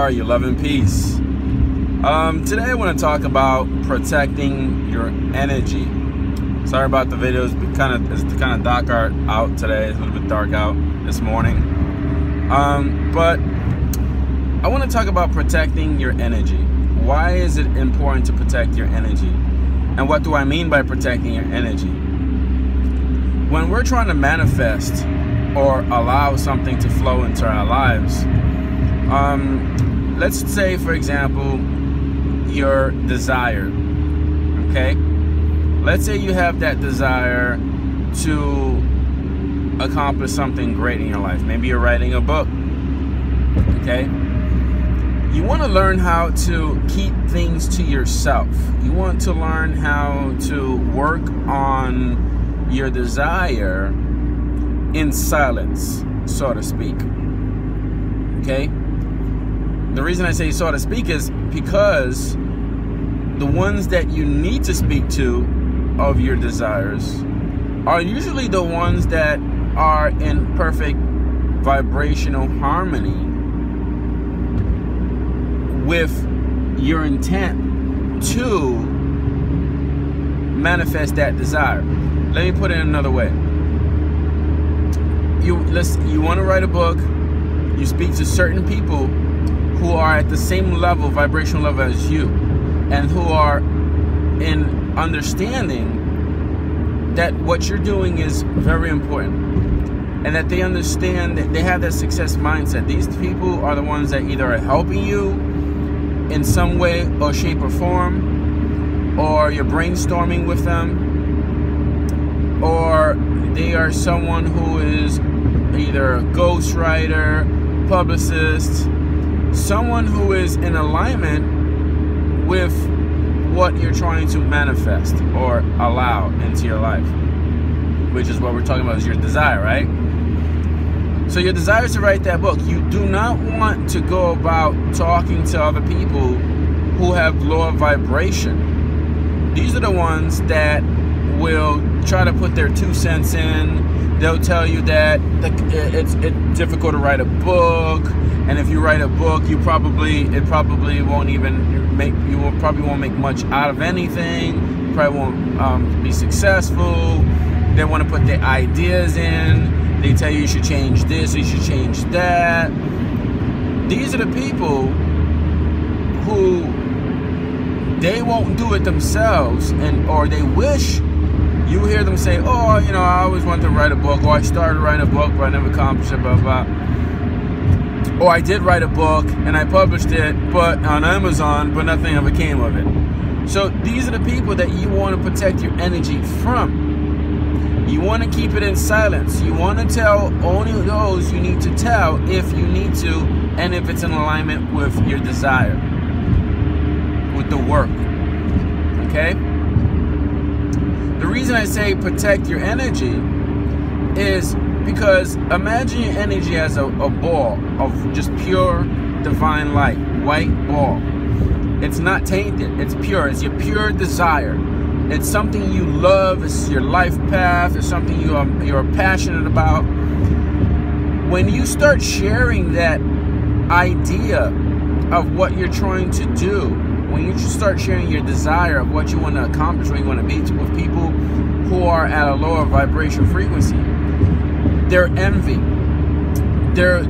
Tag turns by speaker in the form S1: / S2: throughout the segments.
S1: are, you love and peace. Today I want to talk about protecting your energy. Sorry about the videos, but it's kind of dark out today. It's a little bit dark out this morning. But I want to talk about protecting your energy. Why is it important to protect your energy? And what do I mean by protecting your energy? When we're trying to manifest or allow something to flow into our lives, let's say, for example, your desire, okay? Let's say you have that desire to accomplish something great in your life. Maybe you're writing a book, okay? You want to learn how to keep things to yourself. You want to learn how to work on your desire in silence, so to speak, okay? The reason I say so to speak is because the ones that you need to speak to of your desires are usually the ones that are in perfect vibrational harmony with your intent to manifest that desire. Let me put it another way. You want to write a book, you speak to certain people who are at the same level, vibrational level as you, and who are in understanding that what you're doing is very important, and that they understand that they have that success mindset. These people are the ones that either are helping you in some way or shape or form, or you're brainstorming with them, or they are someone who is either a ghostwriter, publicist, someone who is in alignment with what you're trying to manifest or allow into your life, which is what we're talking about, is your desire, right? So your desire is to write that book. You do not want to go about talking to other people who have lower vibration. These are the ones that will try to put their 2 cents in. They'll tell you that it's difficult to write a book, and if you write a book, it probably won't make much out of anything. You probably won't be successful. They want to put their ideas in. They tell you should change this, you should change that. These are the people who they won't do it themselves, or they wish. You hear them say, oh, you know, I always wanted to write a book, or I started writing a book, but I never accomplished it, blah, blah. Or I did write a book, and I published it, but on Amazon, but nothing ever came of it. So these are the people that you want to protect your energy from. You want to keep it in silence. You want to tell only those you need to tell if you need to, and if it's in alignment with your desire, with the work, okay? The reason I say protect your energy is because imagine your energy as a ball of just pure divine light, white ball. It's not tainted, it's pure, it's your pure desire. It's something you love, it's your life path, it's something you're passionate about. When you start sharing that idea of what you're trying to do, when you start sharing your desire of what you want to accomplish, what you want to be with people who are at a lower vibration frequency, their envy, their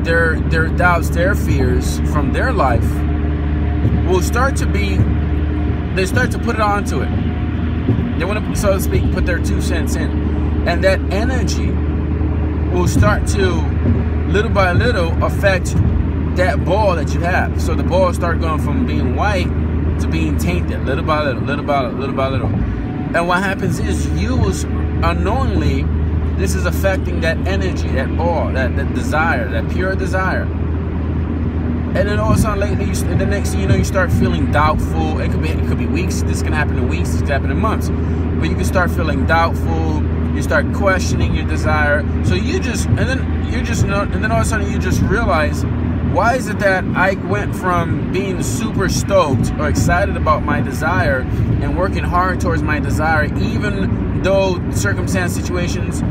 S1: doubts, their fears from their life will start to put it onto it. They want to, so to speak, put their 2 cents in. And that energy will start to, little by little, affect that ball that you have. So the ball start going from being white to being tainted, little by little, little by little, little by little. And what happens is you will, unknowingly, this is affecting that energy, that ball, that desire, that pure desire. And then all of a sudden, lately, the next thing you know, you start feeling doubtful. It could be weeks. This can happen in weeks. This can happen in months. But you can start feeling doubtful. You start questioning your desire. So and then all of a sudden you just realize, why is it that I went from being super stoked or excited about my desire and working hard towards my desire, even though circumstance situations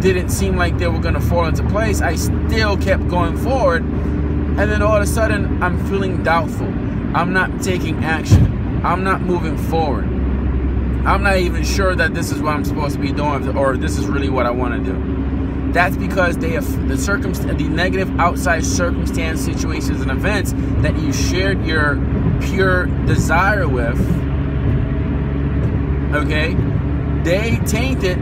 S1: didn't seem like they were going to fall into place, I still kept going forward And then all of a sudden, I'm feeling doubtful. I'm not taking action. I'm not moving forward. I'm not even sure that this is what I'm supposed to be doing, or this is really what I want to do. That's because they have the negative outside circumstance, situations, and events that you shared your pure desire with, okay, they tainted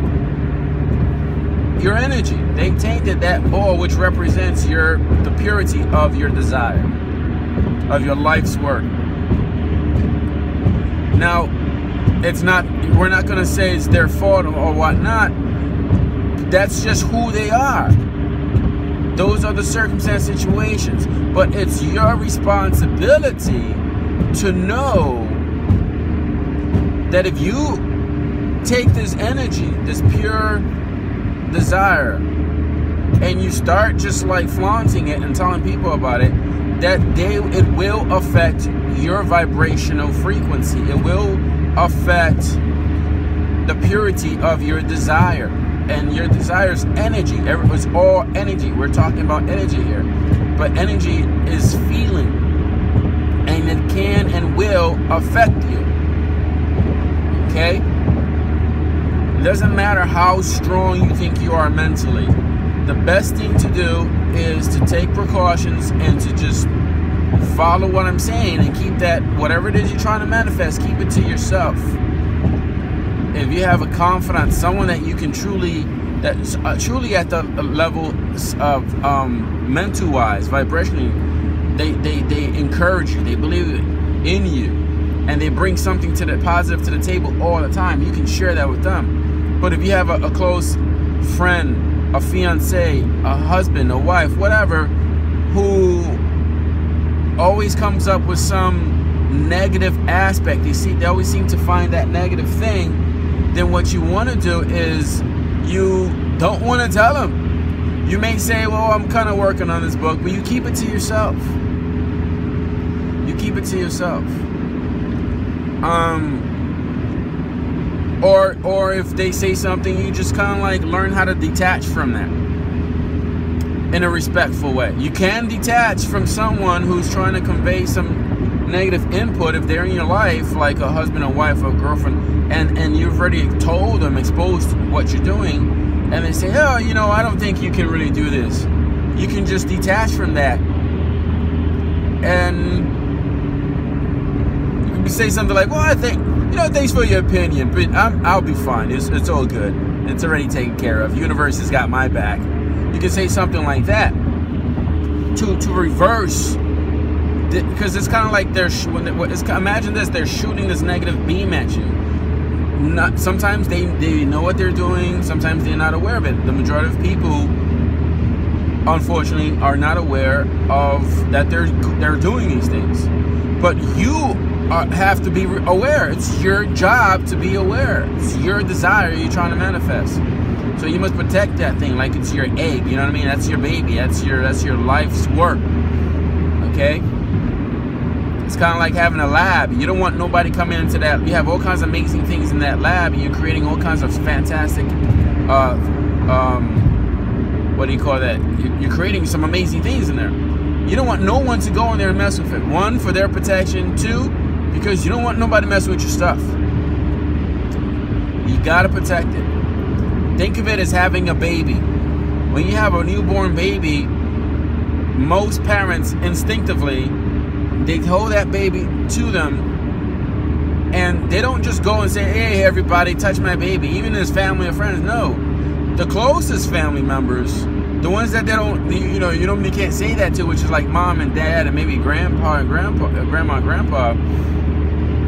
S1: your energy. They tainted that ball, which represents the purity of your desire, of your life's work. Now, we're not going to say it's their fault or whatnot. That's just who they are. Those are the circumstance situations. But it's your responsibility to know that if you take this energy, this pure desire, and you start just like flaunting it and telling people about it, that it will affect your vibrational frequency. It will affect the purity of your desire. And your desire's energy. It's all energy. We're talking about energy here. But energy is feeling. And it can and will affect you. Okay? It doesn't matter how strong you think you are mentally. The best thing to do is to take precautions and to just follow what I'm saying and keep that, whatever it is you're trying to manifest, keep it to yourself. If you have a confidant, someone that you can truly at the level of mental wise, vibrationally, they encourage you, they believe in you, and they bring something to the positive to the table all the time. You can share that with them. But if you have a close friend, a fiance, a husband, a wife, whatever, who always comes up with some negative aspect, they always seem to find that negative thing, then what you want to do is you don't want to tell them. You may say, well, I'm kind of working on this book, but you keep it to yourself. You keep it to yourself. Or if they say something, you just kind of like learn how to detach from that in a respectful way. You can detach from someone who's trying to convey some negative input if they're in your life, like a husband, a wife, or a girlfriend, and you've already told them, exposed what you're doing, and they say, oh, I don't think you can really do this. You can just detach from that, and you can say something like, well, I think, thanks for your opinion, but I'll be fine. It's all good. It's already taken care of. Universe has got my back. You can say something like that to reverse, because it's kind of like imagine this: they're shooting this negative beam at you. Sometimes they know what they're doing. Sometimes they're not aware of it. The majority of people, unfortunately, are not aware of that they're doing these things. But you have to be aware. It's your job to be aware. It's your desire you're trying to manifest. So you must protect that thing like it's your egg. You know what I mean? That's your baby. That's your life's work. Okay? It's kind of like having a lab. You don't want nobody coming into that. You have all kinds of amazing things in that lab, and you're creating all kinds of fantastic, what do you call that? You're creating some amazing things in there. You don't want no one to go in there and mess with it. One, for their protection. Two, because you don't want nobody messing with your stuff. You gotta protect it. Think of it as having a baby. When you have a newborn baby, most parents instinctively, they hold that baby to them, and they don't just go and say, hey, everybody, touch my baby, even his family or friends. No, the closest family members, the ones that they don't, you normally can't say that to, which is like mom and dad and maybe grandpa and grandma and grandpa,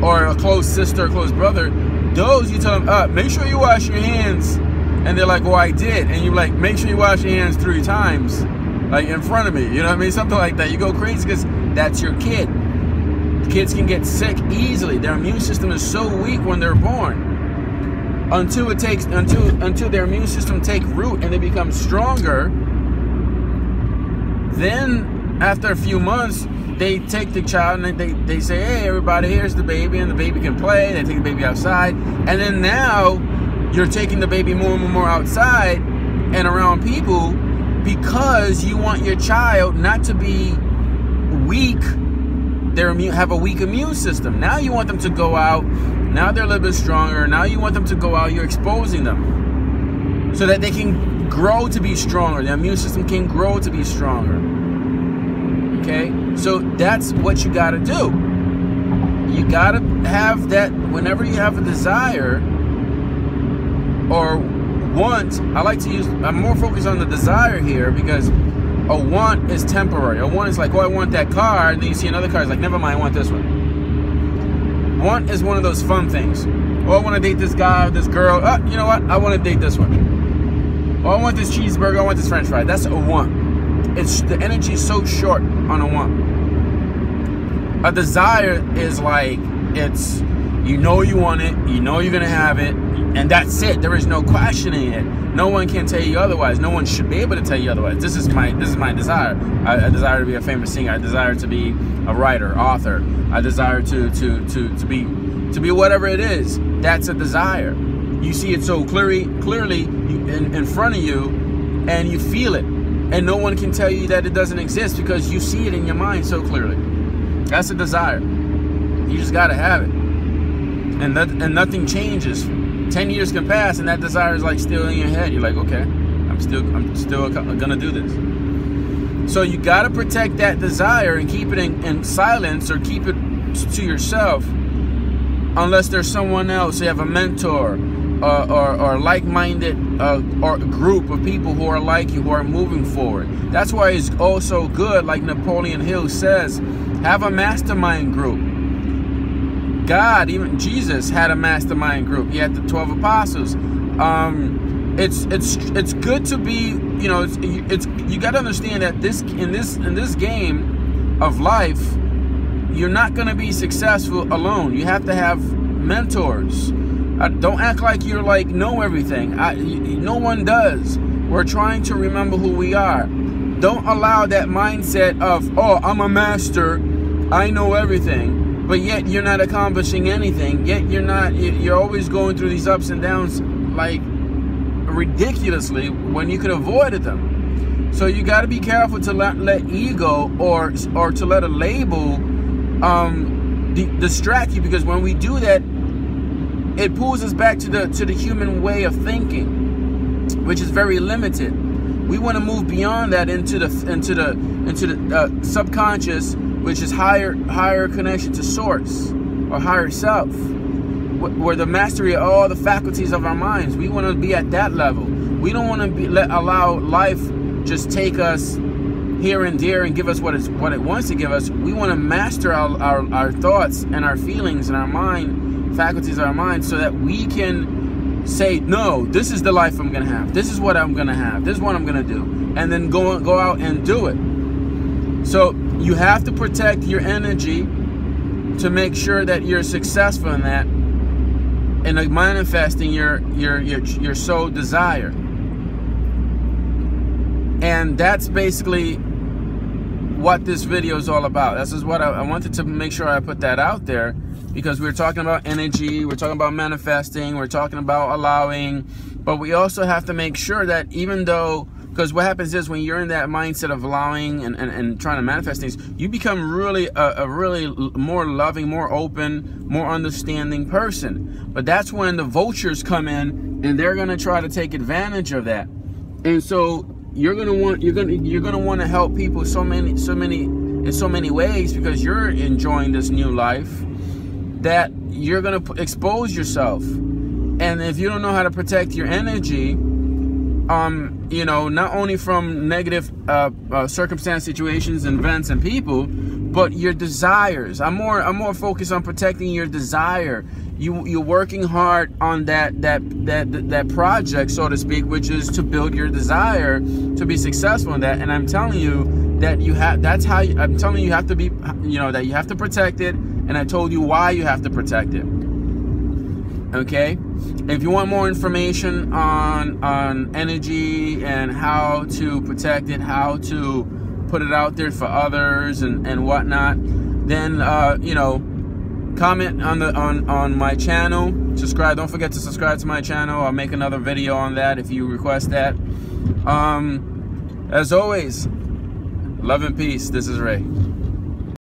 S1: or a close sister or close brother, those you tell them, make sure you wash your hands. And they're like, well, I did. And you're like, make sure you wash your hands 3 times, like in front of me. You know what I mean? Something like that. You go crazy because that's your kid. Kids can get sick easily. Their immune system is so weak when they're born. Until their immune system take root and they become stronger. Then after a few months, they take the child and they say, hey, everybody, here's the baby, and the baby can play. They take the baby outside. And then now you're taking the baby more and more outside and around people because you want your child not to be weak. Have a weak immune system. Now you want them to go out. Now they're a little bit stronger. Now you want them to go out. You're exposing them so that they can grow to be stronger. The immune system can grow to be stronger. Okay? So that's what you got to do. You got to have that whenever you have a desire or want. I'm more focused on the desire here, because a want is temporary. A want is like, oh, I want that car, and then you see another car, it's like, never mind, I want this one. Want is one of those fun things. Oh, I want to date this guy or this girl. Oh, you know what? I want to date this one. Oh, I want this cheeseburger. I want this French fry. That's a want. The energy is so short on a want. A desire is like, it's, you know you want it, you know you're gonna have it, and that's it. There is no questioning it. No one can tell you otherwise. No one should be able to tell you otherwise. This is my desire. I desire to be a famous singer. I desire to be a writer, author. I desire to be whatever it is. That's a desire. You see it so clearly in front of you, and you feel it, and no one can tell you that it doesn't exist because you see it in your mind so clearly. That's a desire. You just gotta have it, and nothing changes. 10 years can pass, and that desire is like still in your head. You're like, okay, I'm still gonna do this. So you gotta protect that desire and keep it in silence, or keep it to yourself, unless there's someone else. You have a mentor, or like-minded, or a group of people who are like you, who are moving forward. That's why it's also good, like Napoleon Hill says, have a mastermind group. God, even Jesus had a mastermind group. He had the 12 apostles. It's good to be, you know, you got to understand that in this game of life, you're not going to be successful alone. You have to have mentors. Don't act like you're like know everything. No one does. We're trying to remember who we are. Don't allow that mindset of, oh, I'm a master, I know everything. But yet you're not accomplishing anything. Yet you're always going through these ups and downs like ridiculously when you could avoid them. So you got to be careful to let ego or to let a label distract you, because when we do that, it pulls us back to the human way of thinking, which is very limited. We want to move beyond that into the subconscious, which is higher connection to source, or higher self, where the mastery of all the faculties of our minds. We want to be at that level. We don't want to allow life just take us here and there and give us what it wants to give us. We want to master our thoughts and our feelings and our mind, faculties of our mind, so that we can say, no, this is the life I'm going to have. This is what I'm going to have. This is what I'm going to do. And then go out and do it. So you have to protect your energy to make sure that you're successful in that, and manifesting your soul desire. And that's basically what this video is all about. This is what I wanted to make sure I put that out there, because we're talking about energy, we're talking about manifesting, we're talking about allowing, but we also have to make sure that even though, because what happens is when you're in that mindset of allowing and trying to manifest things, you become really a really more loving, more open, more understanding person. But that's when the vultures come in, and they're gonna try to take advantage of that. And so you're gonna want to help people in so many ways, because you're enjoying this new life, that you're gonna expose yourself. And if you don't know how to protect your energy, you know, not only from negative circumstance, situations, and events and people, but your desires. I'm more focused on protecting your desire. You're working hard on that project, so to speak, which is to build your desire to be successful in that. And I'm telling you that I'm telling you, you have to be, you know, that you have to protect it. And I told you why you have to protect it. Okay? If you want more information on energy and how to protect it, how to put it out there for others and whatnot, then you know, comment on my channel. Subscribe. Don't forget to subscribe to my channel. I'll make another video on that if you request that. As always, love and peace. This is Ray.